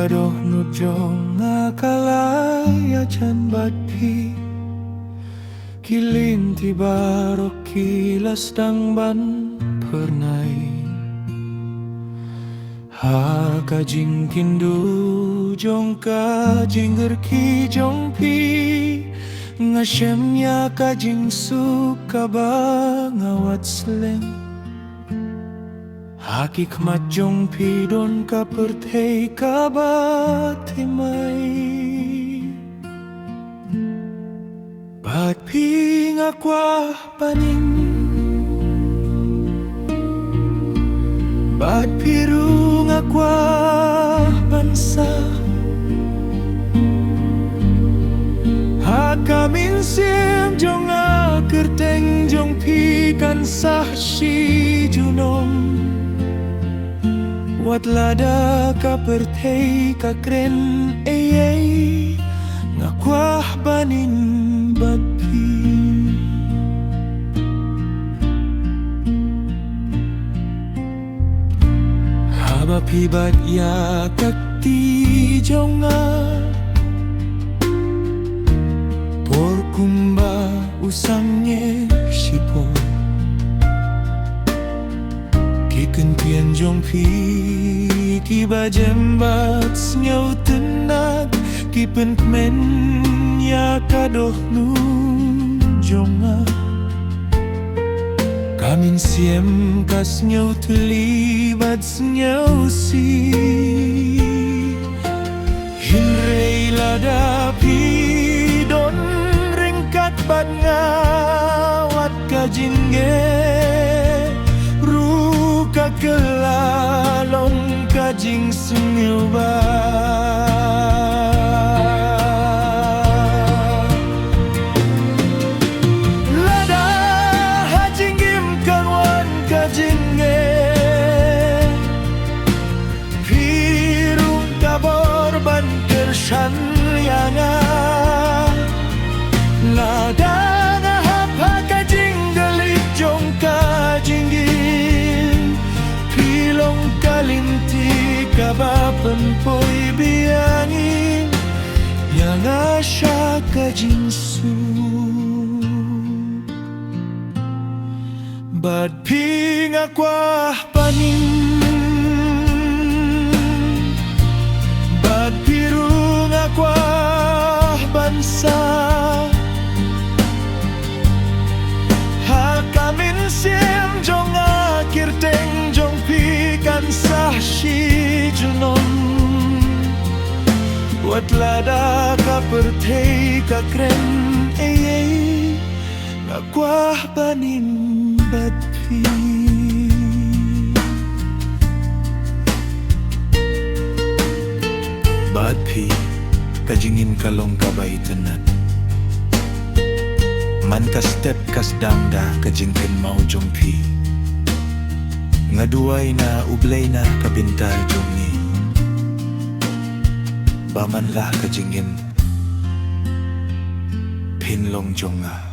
kadoh nujong ngakalaya can badpi kilin tiba kilas dang ban pernai ha kajing kindu jong kajing gerki jong pi ngasyemnya kajing suka ba ngawat seleng hikmat jong pi don ka pertei ka ba timai bat pi ngakwa paning bat piru ngakwa bansa hakamin sim jong kerteng jong pi kan sah si junom wat lada ka pertei ka kren ngakwah banin bat pi haba pi bat ya kakti jonga por kumba usangnya sipon kiken pian jong pi ki ba jembat nyau tenag ki pen kmen ya kadoh nu jonga kamin siem kas nyau terlibat nyau si hinrei lada pi don ringkat bat ngawat kajingge kelalong kajing sengil ba lada hajing gim kanwan kajing pirung kabor ban kershan yanga lada ngahap ha kajing gelit jong kajing kalinti kabapan poi biangin yang asya kajinsu bad ping akwah paning bad pirung akwah bansa hakamin sim jong akhir teng jong pi kan sah si junon wat lada ka pertei ka kren ngakwah banin bat pi bat pi kajingin kalong kabay tenan man ka step kas dangda kajingken mau jong pi ngaduay na ublay na kabintal jongi baman lah kajingin pinlong jonga